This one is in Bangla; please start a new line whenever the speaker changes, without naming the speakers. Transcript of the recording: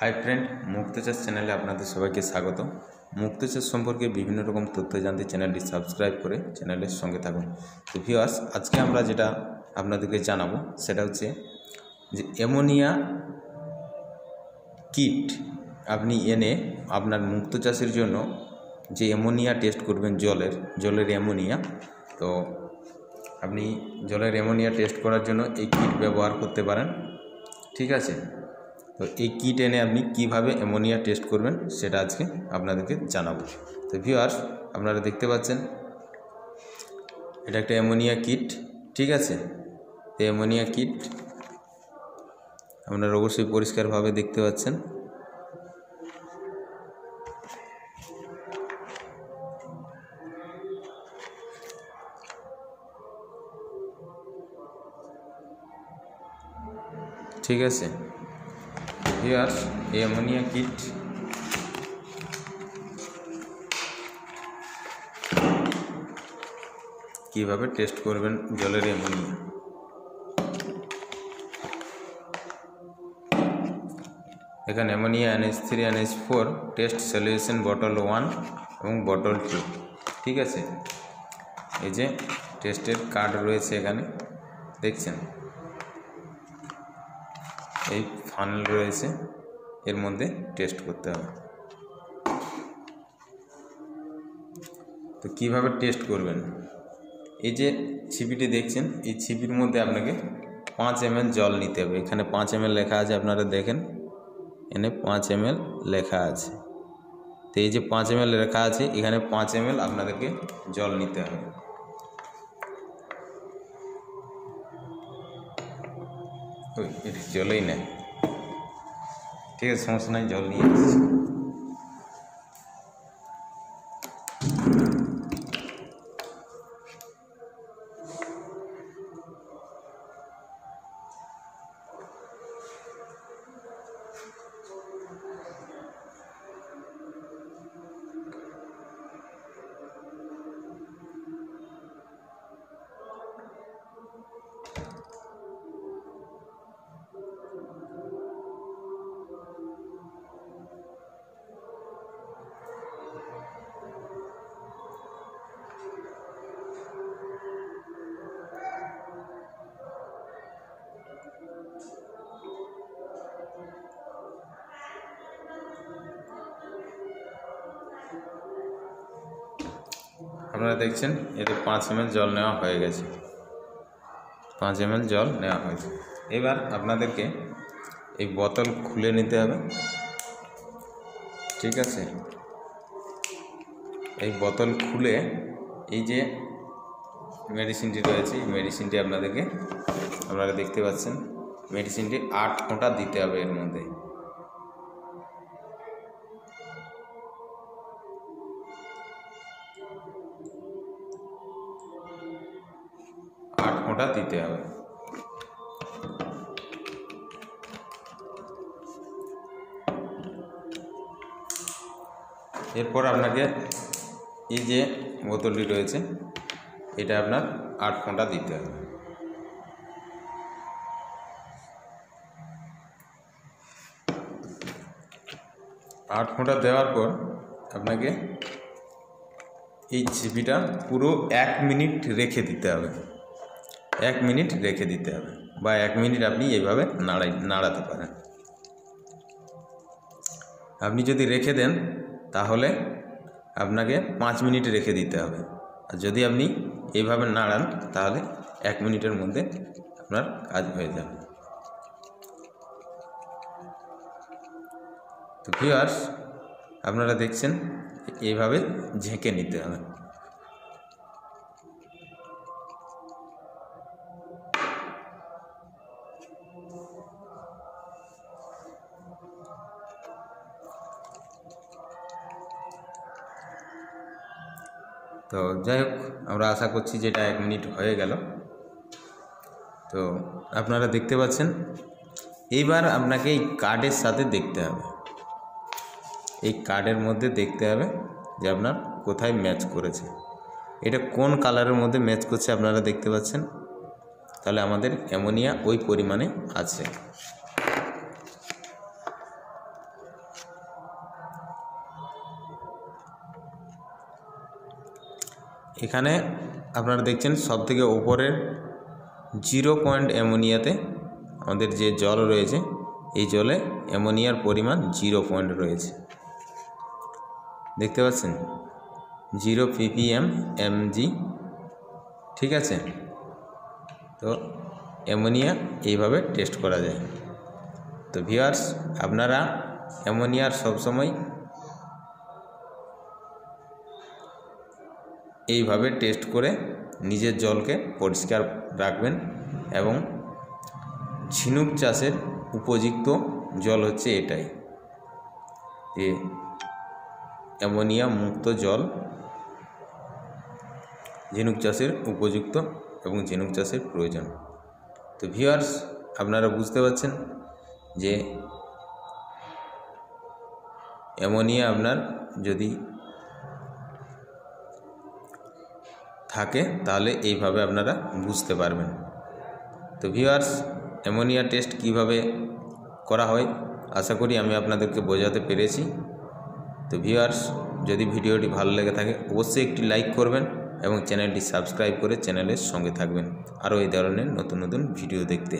हाई फ्रेंड मुक्तचाष चैनले आपनादेर सबाइके स्वागत। मुक्तचाष सम्पर्के विभिन्न रकम तथ्य जानते चैनलटी सबस्क्राइब करे चैनलेर संगे थाकुन। तो ভিউয়ার্স आज के आमरा जेटा आपनादेरके जानाबो सेटा हच्छे जे एमोनिया किट आपनि एने आपनार मुक्तचाषेर जोन्नो जे एमोनिया टेस्ट करबेन जलेर एमोनिया, तो आपनि जलेर एमोनिया टेस्ट करार जोन्नो এই किट व्यवहार करते पारेन। ठीक आछे, तो এই किट एने आपनि किभाबे एमोनिया टेस्ट करबेन सेटा आजके आपनादेरके जानाबो। तो ভিউয়ার্স आपनारा देखते पाচ্ছেন এটা একটা एमोनिया किट। ठीक आछे, तो एमोनिया किट आपनारा अवश्यई परिष्कारभावे देखते पाচ্ছেন। ठीक है ভিউয়ার্স এই অ্যামোনিয়া কিট কিভাবে টেস্ট করবেন জলের অ্যামোনিয়া। এখানে ammonia NH3 NH4 test solution bottle 1 এবং বটল 2। ঠিক আছে, এই যে টেস্টের কার্ড রয়েছে এখানে দেখছেন, এই ফানেল রয়েছে, এর মধ্যে টেস্ট করতে হবে। তো কিভাবে টেস্ট করবেন, এই যে ছিপিটি দেখছেন এই ছিপির মধ্যে আপনাকে 5 ml জল নিতে হবে। এখানে 5 ml লেখা আছে, আপনারা দেখেন এখানে 5 ml লেখা আছে। তো এই যে 5 ml লেখা আছে এখানে 5 ml আপনাদেরকে জল নিতে হবে। এটা জলই নেই, ঠিক আছে, সমস্যা নাই, জল নিয়ে আসছি। আপনারা দেখছেন এতে 5 ml জল নেওয়া হয়ে গেছে, 5 ml জল নেওয়া হয়েছে। এবার আপনাদেরকে এই বোতল খুলে নিতে হবে। ঠিক আছে, এই বোতল খুলে এই যে মেডিসিনটি রয়েছে এই মেডিসিনটি আপনারা দেখতে পাচ্ছেন, মেডিসিনটি 8 ফোঁটা দিতে হবে এর মধ্যে। 8 ফোঁটা দিতে হবে। এরপর আপনাকে এই যে বোতলটি রয়েছে এটা আপনার 8 ফোঁটা দিতে হবে। 8 ফোঁটা দেওয়ার পর আপনাকে এই ছিপিটা পুরো 1 মিনিট রেখে দিতে হবে। 1 মিনিট রেখে দিতে হবে, বা 1 মিনিট আপনি এইভাবে নাড়াতে পারেন। আপনি যদি রেখে দেন তাহলে আপনাকে 5 মিনিট রেখে দিতে হবে, আর যদি আপনি এইভাবে নাড়ান তাহলে 1 মিনিটের মধ্যে আপনার কাজ হয়ে যাবে। তো ভিউয়ার্স আপনারা দেখছেন এইভাবে ঝেঁকে নিতে হবে। তো যাই হোক, আমরা আশা করছি যে এটা 1 মিনিট হয়ে গেল। তো আপনারা দেখতে পাচ্ছেন, এইবার আপনাকে এই কার্ডের সাথে দেখতে হবে, এই কার্ডের মধ্যে দেখতে হবে যে আপনার কোথায় ম্যাচ করেছে, এটা কোন কালারের মধ্যে ম্যাচ করছে আপনারা দেখতে পাচ্ছেন। তাহলে আমাদের অ্যামোনিয়া ওই পরিমাণে আছে। এখানে আপনারা দেখছেন সবথেকে উপরের 0 পয়েন্ট অ্যামোনিয়াতে আমাদের যে জল রয়েছে, এই জলে অ্যামোনিয়ার পরিমাণ 0 পয়েন্ট রয়েছে, দেখতে পাচ্ছেন 0 ppm mg। ঠিক আছে, তো অ্যামোনিয়া এইভাবে টেস্ট করা যায়। তো ভিউয়ার্স, আপনারা অ্যামোনিয়ার সবসময় এইভাবে টেস্ট করে নিজের জলকে পরিষ্কার রাখবেন এবং ঝিনুক চাষের উপযুক্ত জল হচ্ছে এটাই, যে অ্যামোনিয়া মুক্ত জল ঝিনুক চাষের উপযুক্ত এবং ঝিনুক চাষের প্রয়োজন। তো ভিউয়ার্স, আপনারা বুঝতে পারছেন যে অ্যামোনিয়া আপনার যদি থাকে তাহলে এইভাবে আপনারা বুঝতে পারবেন। তো ভিউয়ার্স, অ্যামোনিয়া টেস্ট কিভাবে করা হয় আশা করি আমি আপনাদেরকে বোঝাতে পেরেছি। তো ভিউয়ার্স, যদি ভিডিওটি ভালো লেগে থাকে অবশ্যই একটি লাইক করবেন এবং চ্যানেলটি সাবস্ক্রাইব করে চ্যানেলের সঙ্গে থাকবেন আরও এই ধরনের নতুন নতুন ভিডিও দেখতে।